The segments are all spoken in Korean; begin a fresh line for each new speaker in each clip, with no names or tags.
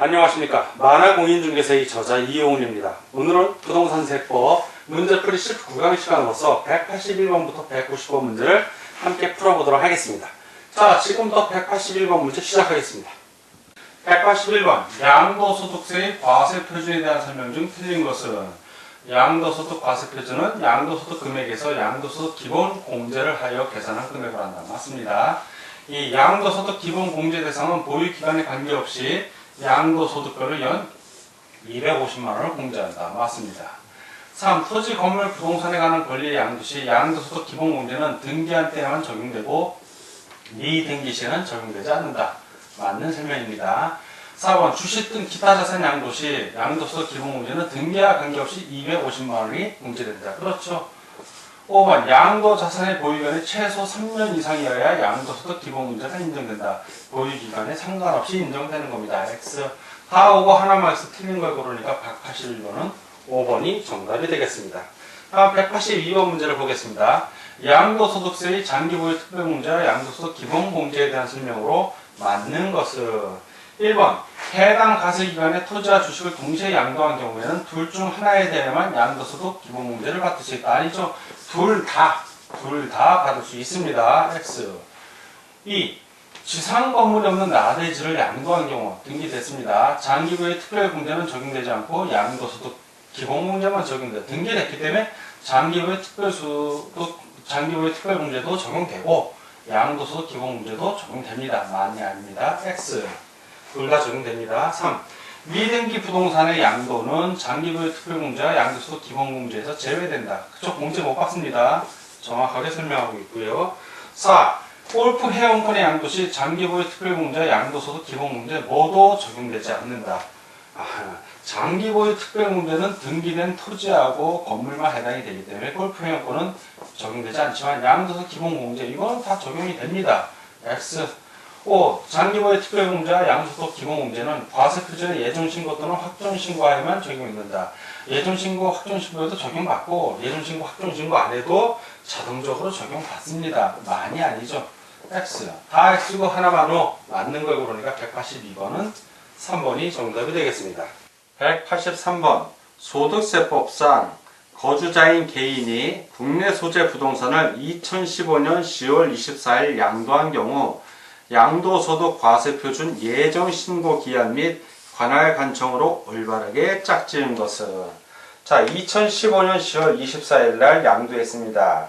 안녕하십니까. 만화공인중개사의 저자 이용훈입니다. 오늘은 부동산세법 문제풀이 19강 시간으로서 181번부터 190번 문제를 함께 풀어보도록 하겠습니다. 자, 지금부터 181번 문제 시작하겠습니다. 181번 양도소득세의 과세표준에 대한 설명 중 틀린 것은 양도소득 과세표준은 양도소득 금액에서 양도소득 기본 공제를 하여 계산한 금액을 한다. 맞습니다. 이 양도소득 기본 공제 대상은 보유기간에 관계없이 양도소득세를 연 250만원을 공제한다. 맞습니다. 3. 토지, 건물, 부동산에 관한 권리의 양도시 양도소득 기본공제는 등기한 때에만 적용되고 미등기 시에는 적용되지 않는다. 맞는 설명입니다. 4번 주식 등 기타 자산 양도시 양도소득 기본공제는 등기와 관계없이 250만원이 공제된다. 그렇죠. 5번 양도 자산의 보유기간이 최소 3년 이상이어야 양도소득 기본공제가 인정된다. 보유기간에 상관없이 인정되는 겁니다. X. 다 오고 하나만 X 틀린 걸 고르니까 181번은 5번이 정답이 되겠습니다. 다음 182번 문제를 보겠습니다. 양도소득세의 장기보유 특별공제와 양도소득 기본공제에 대한 설명으로 맞는 것은 1번 해당 과세기간에 토지와 주식을 동시에 양도한 경우에는 둘 중 하나에 대해만 양도소득 기본공제를 받을 수 있다. 아니죠. 둘 다 받을 수 있습니다. X. 2. 지상 건물이 없는 나대지를 양도한 경우 등기됐습니다. 장기보유 특별공제는 적용되지 않고 양도소득 기본공제만 적용돼 등기됐기 때문에 장기보유 특별공제도 적용되고 양도소득 기본공제도 적용됩니다. 맞냐 아닙니다. X. 둘 다 적용됩니다. 3. 미등기 부동산의 양도는 장기보유 특별공제와 양도소득 기본공제에서 제외된다. 그쪽 공제 못 받습니다. 정확하게 설명하고 있고요. 4. 골프 회원권의 양도시 장기보유 특별공제와 양도소득 기본공제 모두 적용되지 않는다. 장기보유 특별공제는 등기된 토지하고 건물만 해당이 되기 때문에 골프 회원권은 적용되지 않지만 양도소득 기본공제 이건 다 적용이 됩니다. X. 5. 장기보유 특별공제와 양도소득 기본공제는 과세표준의 예정신고 또는 확정신고하에만 적용된다. 예정신고, 확정신고에도 적용받고 예정신고, 확정신고 안 해도 자동적으로 적용받습니다. 많이 아니죠. X. 다 X고 하나만으로 맞는 걸 고르니까 182번은 3번이 정답이 되겠습니다. 183번 소득세법상 거주자인 개인이 국내 소재 부동산을 2015년 10월 24일 양도한 경우 양도소득 과세표준 예정신고기한 및 관할 간청으로 올바르게 짝지은 것은 자 2015년 10월 24일 날 양도했습니다.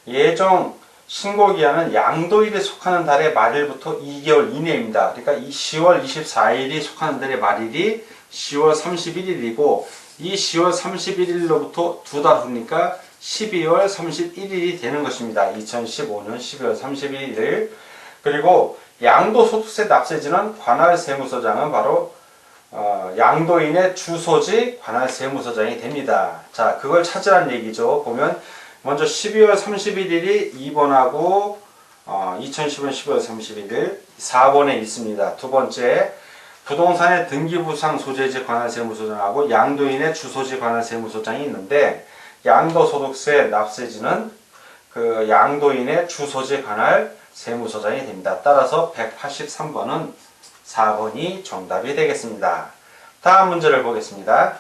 예정 신고기한은 양도일에 속하는 달의 말일부터 2개월 이내입니다. 그러니까 이 10월 24일이 속하는 달의 말일이 10월 31일이고 이 10월 31일로부터 두 달 후니까 12월 31일이 되는 것입니다. 2015년 12월 31일. 그리고 양도소득세 납세지는 관할세무서장은 바로 양도인의 주소지 관할세무서장이 됩니다. 자, 그걸 찾으라는 얘기죠. 보면 먼저 12월 31일이 2번하고 2015년 12월 31일 4번에 있습니다. 두 번째 부동산의 등기부상 소재지 관할세무서장하고 양도인의 주소지 관할세무서장이 있는데 양도소득세 납세지는 그 양도인의 주소지 관할세무서장이 됩니다. 따라서 183번은 4번이 정답이 되겠습니다. 다음 문제를 보겠습니다.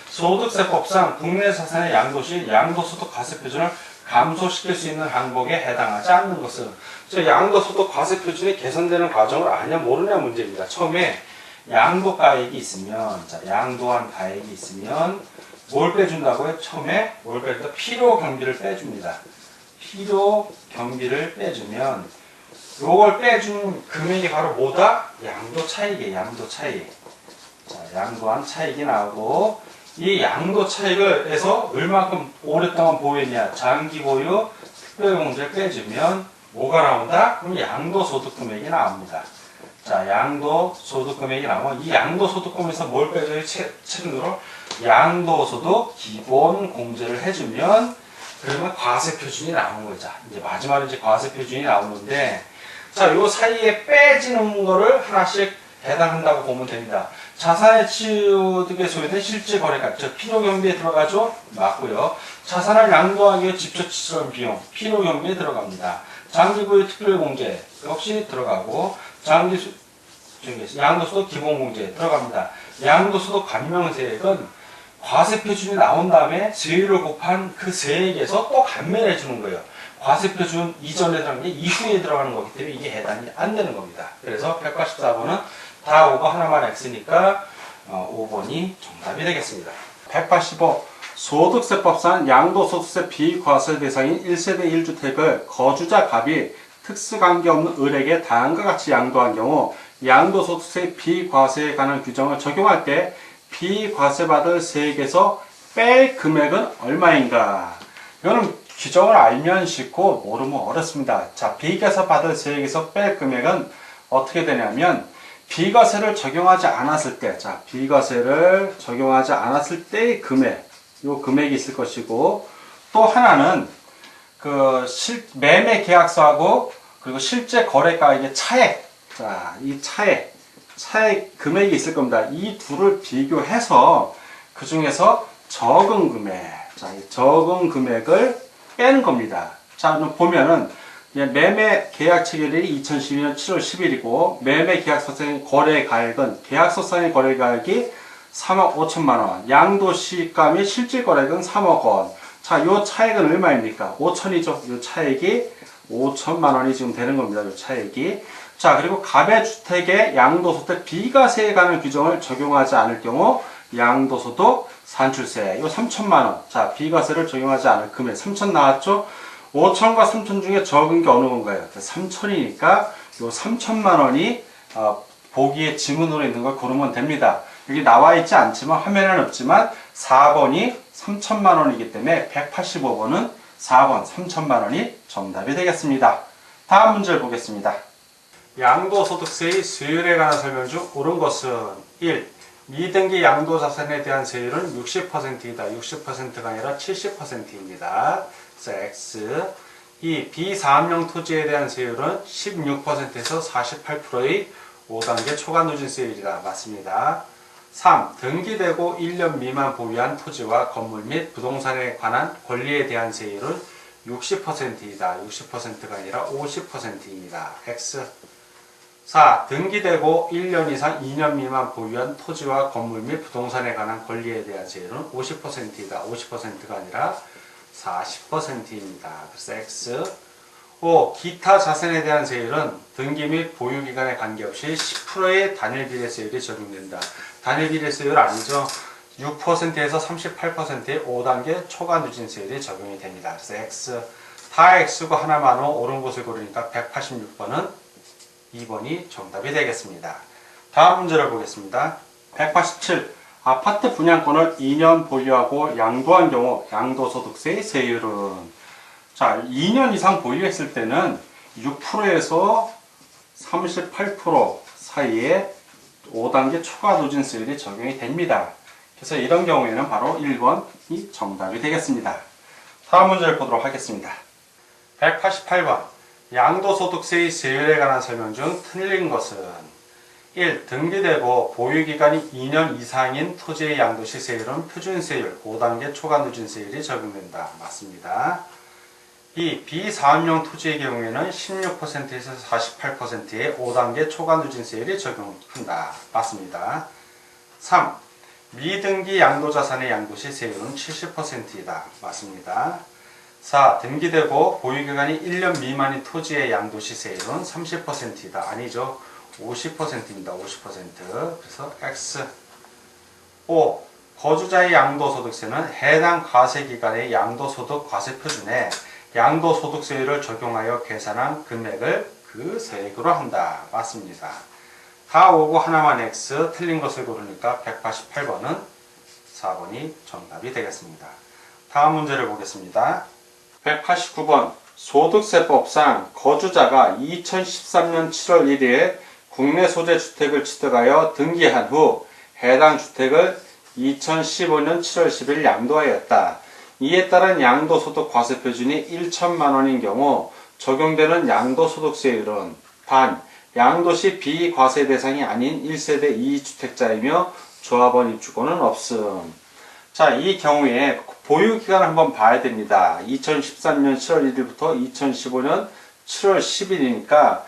소득세법상 국내 자산의 양도시 양도소득 과세표준을 감소시킬 수 있는 항목에 해당하지 않는 것은 양도소득 과세표준이 개선되는 과정을 아냐 모르냐 문제입니다. 처음에 양도가액이 있으면 양도한 가액이 있으면 뭘 빼준다고요? 처음에 뭘 빼준다? 필요경비를 빼줍니다. 필요경비를 빼주면 요걸 빼준 금액이 바로 뭐다? 양도 차익이에요. 양도 차익. 자, 양도한 차익이 나오고 이 양도 차익을 해서 얼마큼 오랫동안 보유했냐? 장기 보유 특별공제를 빼주면 뭐가 나온다? 그럼 양도소득 금액이 나옵니다. 자, 양도소득 금액이 나오면 이 양도소득 금액에서 뭘 빼줘요? 최근으로 양도소득 기본 공제를 해주면 그러면 과세표준이 나오는 거죠. 이제 마지막에 이제 과세표준이 나오는데 자, 요 사이에 빼지는 거를 하나씩 해당한다고 보면 됩니다. 자산의 취득에 소요된 실제 거래가, 즉 필요경비에 들어가죠? 맞고요. 자산을 양도하기 위해 직접 지출한 비용, 필요경비에 들어갑니다. 장기보유 특별공제 역시 들어가고 양도소득 기본공제에 들어갑니다. 양도소득 감면세액은 과세표준이 나온 다음에 세율을 곱한 그 세액에서 또 감면해 주는 거예요. 과세표준 이전에 들어간 게 이후에 들어가는 거기 때문에 이게 해당이 안 되는 겁니다. 그래서 184번은 다 오고 하나만 X니까 5번이 정답이 되겠습니다.
185. 소득세법상 양도소득세 비과세 대상인 1세대 1주택을 거주자 갑이 특수관계없는 을에게 다음과 같이 양도한 경우 양도소득세 비과세에 관한 규정을 적용할 때 비과세받을 세액에서 뺄 금액은 얼마인가? 이거는 규정을 알면 쉽고 모르면 어렵습니다. 자, 비과세받을 세액에서 뺄 금액은 어떻게 되냐면 비과세를 적용하지 않았을 때, 자, 비과세를 적용하지 않았을 때의 금액, 요 금액이 있을 것이고, 또 하나는 그 매매 계약서하고 그리고 실제 거래가액의 차액, 자, 이 차액 금액이 있을 겁니다. 이 둘을 비교해서 그 중에서 적은 금액, 자, 이 적은 금액을 빼는 겁니다. 자, 보면은 매매 계약 체결일이 2012년 7월 10일이고 매매 계약서상의 거래가액은 계약서상의 거래가액이 3억 5천만 원, 양도시가 및 실질 거래액은 3억 원. 자, 요 차액은 얼마입니까? 5천이죠. 요 차액이 5천만 원이 지금 되는 겁니다. 요 차액이. 자, 그리고 갑의 주택의 양도소득 비과세에 관한 규정을 적용하지 않을 경우 양도소득 산출세 요 3천만 원. 자, 비과세를 적용하지 않을 금액 3천 나왔죠? 5천과 3천 중에 적은 게 어느 건가요? 3천이니까 요 3천만 원이 보기에 지문으로 있는 걸 고르면 됩니다. 여기 나와 있지 않지만 화면에는 없지만 4번이 3천만 원이기 때문에 185번은 4번 3천만 원이 정답이 되겠습니다. 다음 문제를 보겠습니다. 양도소득세의 세율에 관한 설명 중 옳은 것은 1. 미등기 양도자산에 대한 세율은 60%이다. 60%가 아니라 70%입니다. 그래서 X. 2. 비사업용 토지에 대한 세율은 16%에서 48%의 5단계 초과 누진세율이다. 맞습니다. 3. 등기되고 1년 미만 보유한 토지와 건물 및 부동산에 관한 권리에 대한 세율은 60%이다. 60%가 아니라 50%입니다. X. 4. 등기되고 1년 이상 2년 미만 보유한 토지와 건물 및 부동산에 관한 권리에 대한 세율은 50%이다. 50%가 아니라 40%입니다. 그래서 X. 5. 기타 자산에 대한 세율은 등기 및 보유기간에 관계없이 10%의 단일비례세율이 적용된다. 단일비례세율 아니죠. 6%에서 38%의 5단계 초과 누진세율이 적용이 됩니다. 그래서 X. 다 X고 하나만 옳은 것을 고르니까 186번은 2번이 정답이 되겠습니다. 다음 문제를 보겠습니다. 187. 아파트 분양권을 2년 보유하고 양도한 경우 양도소득세의 세율은, 자, 2년 이상 보유했을 때는 6%에서 38% 사이에 5단계 초과 누진세율이 적용이 됩니다. 그래서 이런 경우에는 바로 1번이 정답이 되겠습니다. 다음 문제를 보도록 하겠습니다. 188번. 양도소득세의 세율에 관한 설명 중 틀린 것은 1. 등기되고 보유기간이 2년 이상인 토지의 양도시 세율은 표준세율 5단계 초과 누진세율이 적용된다. 맞습니다. 2. 비사업용 토지의 경우에는 16%에서 48%의 5단계 초과 누진세율이 적용한다. 맞습니다. 3. 미등기 양도자산의 양도시 세율은 70%이다. 맞습니다. 4. 등기되고 보유기간이 1년 미만인 토지의 양도시 세율은 30%이다. 아니죠. 50%입니다. 50%. 그래서 X. 5. 거주자의 양도소득세는 해당 과세기간의 양도소득 과세표준에 양도소득세율을 적용하여 계산한 금액을 그 세액으로 한다. 맞습니다. 다 오고 하나만 X. 틀린 것을 고르니까 188번은 4번이 정답이 되겠습니다. 다음 문제를 보겠습니다. 189번. 소득세법상 거주자가 2013년 7월 1일에 국내 소재 주택을 취득하여 등기한 후 해당 주택을 2015년 7월 10일 양도하였다. 이에 따른 양도소득 과세표준이 1천만 원인 경우 적용되는 양도소득세율은 단, 양도시 비과세 대상이 아닌 1세대 2주택자이며 조합원 입주권은 없음. 자, 이 경우에 보유기간을 한번 봐야 됩니다. 2013년 7월 1일부터 2015년 7월 10일이니까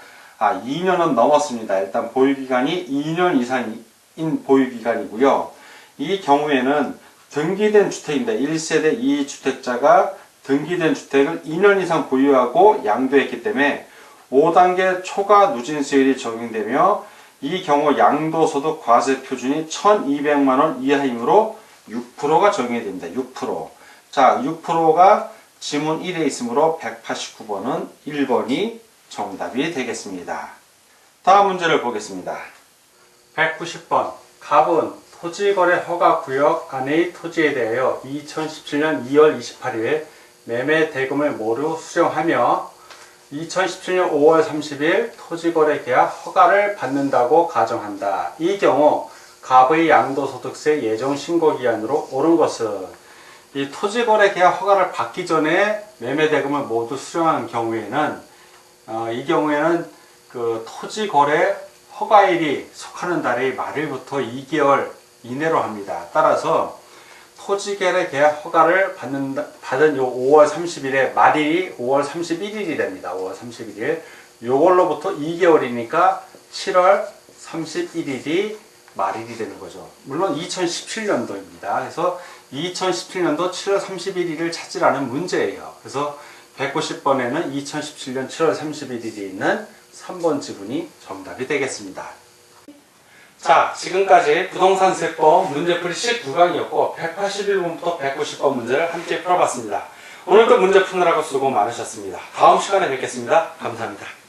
2년은 넘었습니다. 일단 보유기간이 2년 이상인 보유기간이고요. 이 경우에는 등기된 주택입니다. 1세대 2주택자가 등기된 주택을 2년 이상 보유하고 양도했기 때문에 5단계 초과 누진세율이 적용되며 이 경우 양도소득 과세 표준이 1200만원 이하이므로 6%가 적용이 됩니다. 6%. 자, 6%가 지문 1에 있으므로 189번은 1번이 정답이 되겠습니다. 다음 문제를 보겠습니다. 190번. 갑은 토지거래 허가구역 안의 토지에 대하여 2017년 2월 28일 매매 대금을 모두 수령하며 2017년 5월 30일 토지거래 계약 허가를 받는다고 가정한다. 이 경우 갑의 양도소득세 예정 신고기한으로 옳은 것은 이 토지거래 계약 허가를 받기 전에 매매 대금을 모두 수령한 경우에는 이 경우에는 그 토지거래 허가일이 속하는 달의 말일부터 2개월 이내로 합니다. 따라서 토지거래 계약 허가를 받은 요 5월 30일에 말일이 5월 31일이 됩니다. 5월 31일. 요걸로부터 2개월이니까 7월 31일이 말일이 되는 거죠. 물론 2017년도입니다. 그래서 2017년도 7월 31일을 찾으라는 문제예요. 그래서 190번에는 2017년 7월 31일이 있는 3번 지문이 정답이 되겠습니다. 자, 지금까지 부동산세법 문제풀이 19강이었고 181번부터 190번 문제를 함께 풀어봤습니다. 오늘도 문제 푸느라고 수고 많으셨습니다. 다음 시간에 뵙겠습니다. 감사합니다.